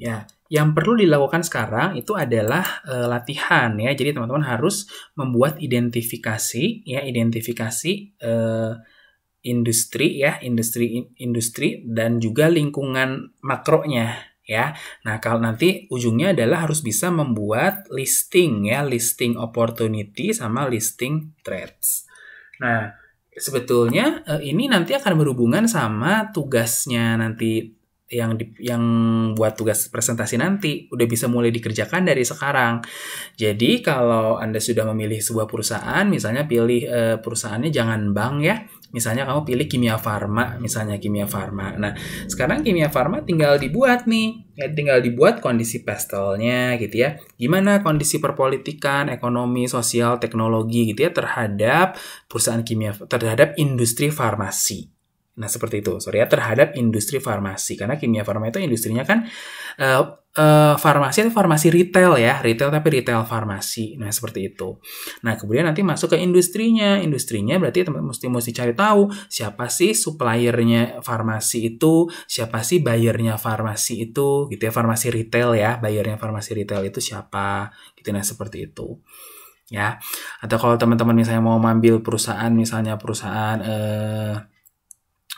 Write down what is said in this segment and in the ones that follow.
Ya, yang perlu dilakukan sekarang itu adalah latihan ya. Jadi teman-teman harus membuat identifikasi ya, industri ya, industri dan juga lingkungan makronya ya. Nah, kalau nanti ujungnya adalah harus bisa membuat listing ya, listing opportunity sama listing threats. Nah, sebetulnya ini nanti akan berhubungan sama tugasnya nanti yang buat tugas presentasi nanti udah bisa mulai dikerjakan dari sekarang. Jadi kalau Anda sudah memilih sebuah perusahaan, misalnya pilih perusahaannya jangan bank ya. Misalnya kamu pilih Kimia Farma, misalnya Kimia Farma. Nah, sekarang Kimia Farma tinggal dibuat nih. Ya, tinggal dibuat kondisi pastelnya gitu ya. Gimana kondisi perpolitikan, ekonomi, sosial, teknologi gitu ya terhadap perusahaan kimia, terhadap industri farmasi. Nah, seperti itu. Sorry ya, terhadap industri farmasi. Karena kimia farma itu industrinya kan farmasi itu farmasi retail ya. Retail tapi retail farmasi. Nah, seperti itu. Nah, kemudian nanti masuk ke industrinya. Industrinya berarti teman mesti cari tahu siapa sih suppliernya farmasi itu, siapa sih buyernya farmasi itu, gitu ya. Farmasi retail ya. Buyernya farmasi retail itu siapa. Gitu, nah seperti itu. Ya. Atau kalau teman-teman misalnya mau mengambil perusahaan, misalnya perusahaan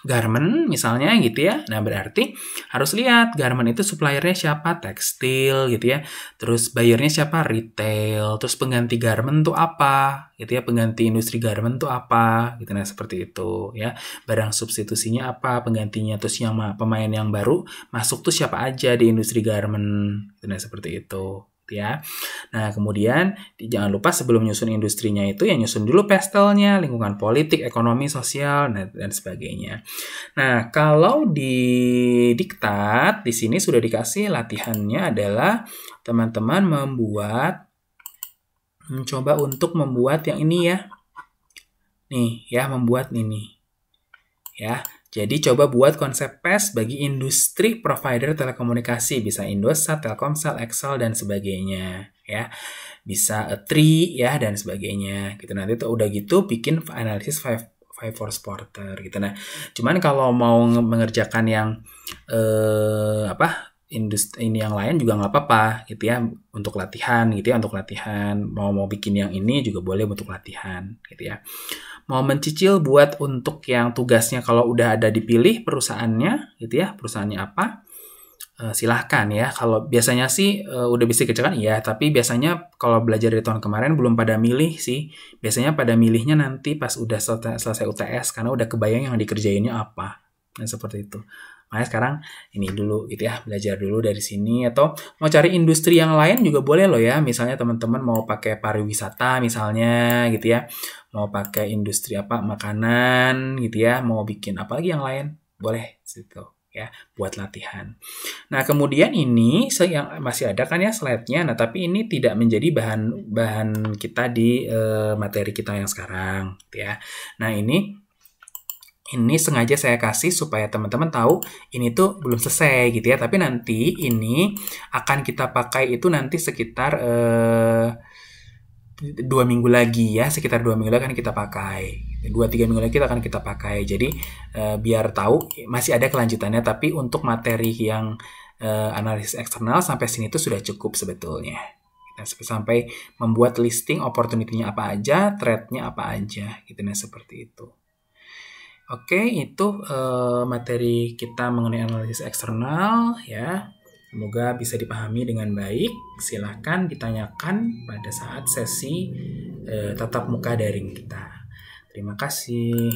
garment misalnya gitu ya. Nah, berarti harus lihat garment itu suppliernya siapa, tekstil gitu ya. Terus buyernya siapa, retail. Terus pengganti garment tuh apa gitu ya. Pengganti industri garment tuh apa gitu. Nah, seperti itu ya. Barang substitusinya apa, penggantinya. Terus yang pemain yang baru masuk tuh siapa aja di industri garment gitu. Nah, seperti itu ya. Nah, kemudian jangan lupa sebelum nyusun industrinya itu ya nyusun dulu pastelnya, lingkungan politik, ekonomi, sosial, dan sebagainya. Nah, kalau di diktat di sini sudah dikasih latihannya adalah teman-teman mencoba untuk membuat yang ini ya. Nih, ya, membuat ini. Ya. Jadi coba buat konsep PES bagi industri provider telekomunikasi, bisa Indosat, Telkomsel, XL dan sebagainya, ya. Bisa Tri ya dan sebagainya. Gitu nanti tuh udah gitu bikin analisis five force porter gitu. Nah, cuman kalau mau mengerjakan yang industri ini yang lain juga nggak apa-apa gitu ya untuk latihan gitu ya, untuk latihan mau bikin yang ini juga boleh untuk latihan gitu ya. Mau mencicil buat untuk yang tugasnya kalau udah ada dipilih perusahaannya gitu ya, perusahaannya apa, silahkan ya. Kalau biasanya sih udah bisa dikerjakan iya, tapi biasanya kalau belajar dari tahun kemarin belum pada milih sih. Biasanya pada milihnya nanti pas udah selesai UTS karena udah kebayang yang dikerjainnya apa. Nah, seperti itu. Makanya sekarang ini dulu gitu ya, belajar dulu dari sini atau mau cari industri yang lain juga boleh loh ya. Misalnya teman-teman mau pakai pariwisata misalnya gitu ya. Mau pakai industri apa makanan gitu ya, mau bikin apa lagi yang lain, boleh situ ya buat latihan. Nah, kemudian ini yang masih ada kan ya slide-nya. Nah, tapi ini tidak menjadi bahan kita di materi kita yang sekarang gitu ya. Nah, ini sengaja saya kasih supaya teman-teman tahu ini tuh belum selesai gitu ya. Tapi nanti ini akan kita pakai itu nanti sekitar 2 minggu lagi ya. Sekitar 2 minggu lagi akan kita pakai. 2-3 minggu lagi akan kita pakai. Jadi biar tahu masih ada kelanjutannya. Tapi untuk materi yang analisis eksternal sampai sini tuh sudah cukup sebetulnya. Kita sampai membuat listing opportunity-nya apa aja, threat-nya apa aja. Gitu, nah seperti itu. Oke, itu materi kita mengenai analisis eksternal ya. Semoga bisa dipahami dengan baik. Silahkan ditanyakan pada saat sesi tatap muka daring kita. Terima kasih.